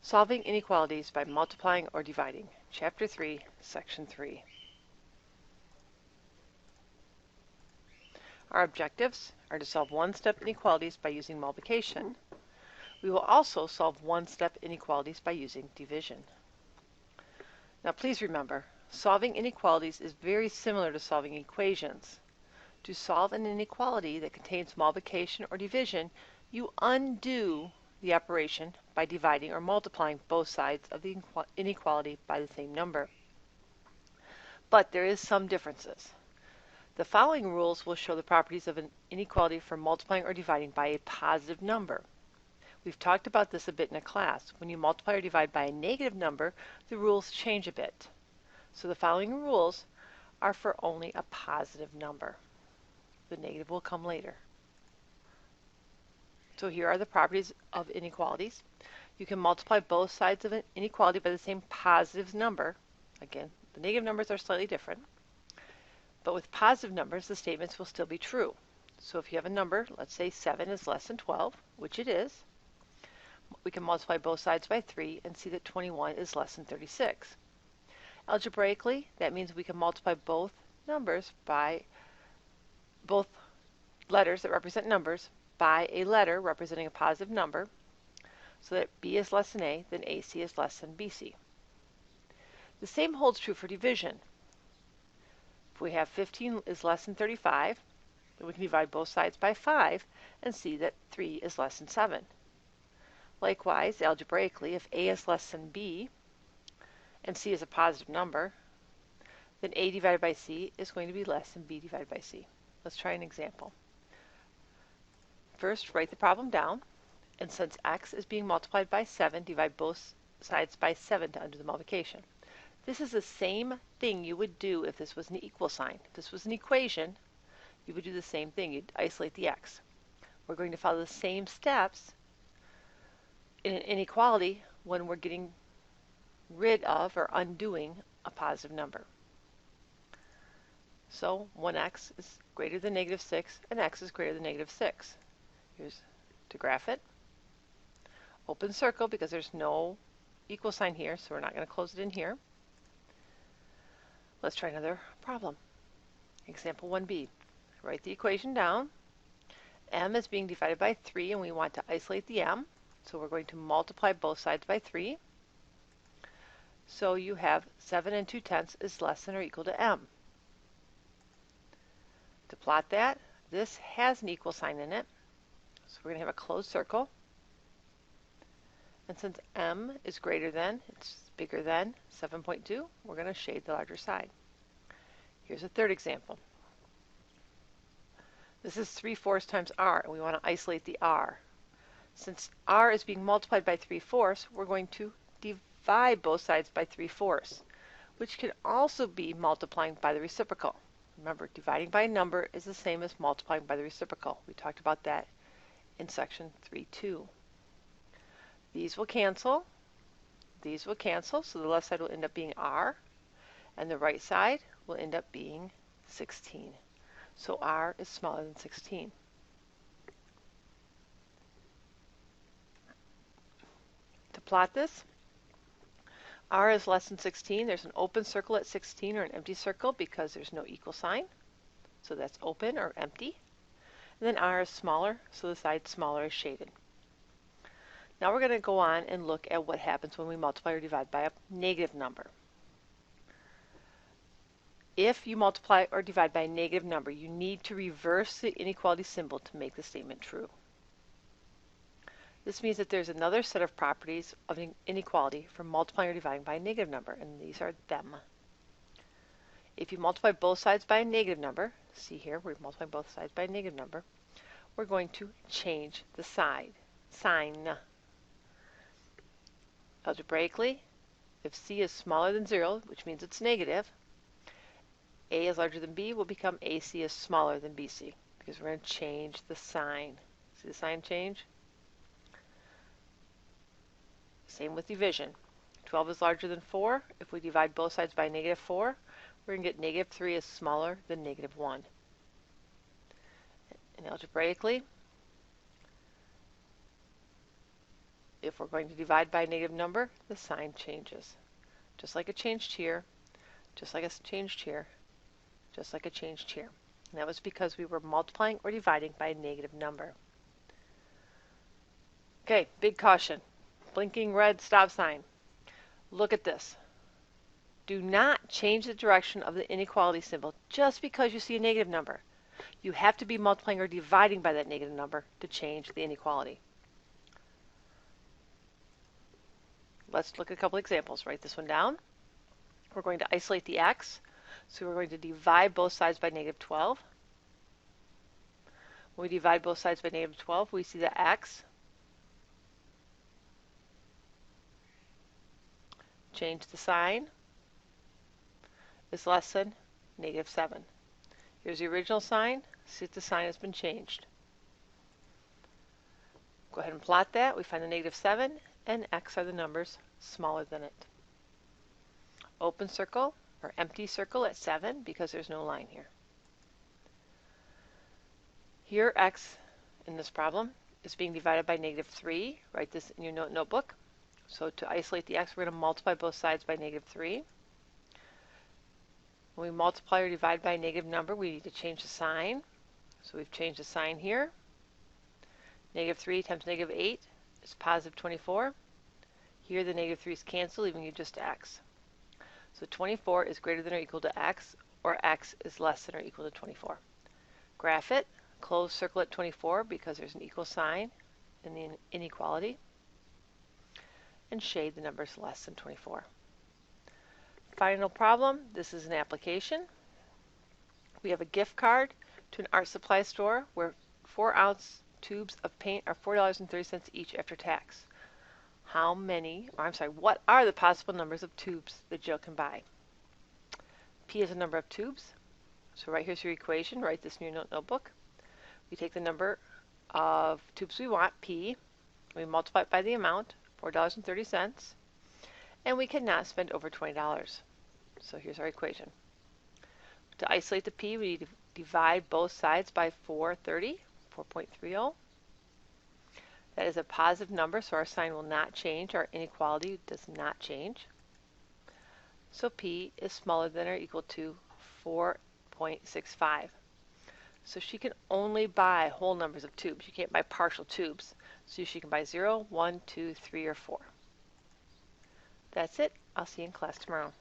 Solving inequalities by multiplying or dividing. Chapter 3, Section 3. Our objectives are to solve one-step inequalities by using multiplication. We will also solve one-step inequalities by using division. Now please remember, solving inequalities is very similar to solving equations. To solve an inequality that contains multiplication or division, you undo the operation by dividing or multiplying both sides of the inequality by the same number. But there is some differences. The following rules will show the properties of an inequality for multiplying or dividing by a positive number. We've talked about this a bit in a class. When you multiply or divide by a negative number, the rules change a bit. So the following rules are for only a positive number. The negative will come later. So here are the properties of inequalities. You can multiply both sides of an inequality by the same positive number. Again, the negative numbers are slightly different. But with positive numbers, the statements will still be true. So if you have a number, let's say 7 is less than 12, which it is, we can multiply both sides by 3 and see that 21 is less than 36. Algebraically, that means we can multiply both letters that represent numbers by a letter representing a positive number, so that B is less than A, then AC is less than BC. The same holds true for division. If we have 15 is less than 35, then we can divide both sides by 5 and see that 3 is less than 7. Likewise, algebraically, if A is less than B and C is a positive number, then A divided by C is going to be less than B divided by C. Let's try an example. First, write the problem down, and since x is being multiplied by 7, divide both sides by 7 to undo the multiplication. This is the same thing you would do if this was an equal sign. If this was an equation, you would do the same thing. You'd isolate the x. We're going to follow the same steps in an inequality when we're getting rid of or undoing a positive number. So 1x is greater than negative 6 and x is greater than negative 6. Here's to graph it. Open circle because there's no equal sign here, so we're not going to close it in here. Let's try another problem. Example 1b. Write the equation down. M is being divided by 3 and we want to isolate the m. So we're going to multiply both sides by 3. So you have 7 and 2/10 is less than or equal to m. To plot that, this has an equal sign in it. So we're going to have a closed circle. And since m is greater than, it's bigger than 7.2, we're going to shade the larger side. Here's a third example. This is 3/4 times r, and we want to isolate the r. Since r is being multiplied by 3/4, we're going to divide both sides by 3/4, which can also be multiplying by the reciprocal. Remember, dividing by a number is the same as multiplying by the reciprocal. We talked about that in section 3.2. These will cancel. These will cancel, so the left side will end up being r, and the right side will end up being 16. So r is smaller than 16. To plot this, r is less than 16. There's an open circle at 16 or an empty circle because there's no equal sign. So that's open or empty. And then r is smaller, so the side smaller is shaded. Now we're going to go on and look at what happens when we multiply or divide by a negative number. If you multiply or divide by a negative number, you need to reverse the inequality symbol to make the statement true. This means that there's another set of properties of an inequality for multiplying or dividing by a negative number, and these are them. If you multiply both sides by a negative number, see here, we're multiplying both sides by a negative number, we're going to change the sign. Algebraically, if c is smaller than 0, which means it's negative, a is larger than b will become ac is smaller than bc, because we're going to change the sign. See the sign change? Same with division. 12 is larger than 4. If we divide both sides by negative 4, we're going to get negative 3 is smaller than negative 1. And algebraically, if we're going to divide by a negative number, the sign changes. Just like it changed here, just like it's changed here, just like it changed here. And that was because we were multiplying or dividing by a negative number. Okay, big caution. Blinking red stop sign. Look at this. Do not change the direction of the inequality symbol just because you see a negative number. You have to be multiplying or dividing by that negative number to change the inequality. Let's look at a couple examples. Write this one down. We're going to isolate the x, so we're going to divide both sides by negative 12. When we divide both sides by negative 12, we see that x change the sign is less than negative 7. Here's the original sign. See if the sign has been changed. Go ahead and plot that. We find the negative 7 and x are the numbers smaller than it. Open circle or empty circle at 7 because there's no line here. Here x in this problem is being divided by negative 3. Write this in your notebook. So to isolate the x, we're going to multiply both sides by negative 3. When we multiply or divide by a negative number, we need to change the sign. So we've changed the sign here. Negative 3 times negative 8 is positive 24. Here the negative 3's cancel, leaving you just x. So 24 is greater than or equal to x, or x is less than or equal to 24. Graph it. Close circle at 24 because there's an equal sign in the inequality. And shade the numbers less than 24. Final problem, this is an application. We have a gift card to an art supply store where 4-ounce tubes of paint are $4.30 each after tax. What are the possible numbers of tubes that Jill can buy? P is a number of tubes. So right here's your equation. Write this in your notebook. We take the number of tubes we want, P. We multiply it by the amount, $4.30. And we cannot spend over $20. So here's our equation. To isolate the P, we need to divide both sides by 4.30. That is a positive number, so our sign will not change. Our inequality does not change. So P is smaller than or equal to 4.65. So she can only buy whole numbers of tubes. You can't buy partial tubes. So she can buy 0, 1, 2, 3, or 4. That's it. I'll see you in class tomorrow.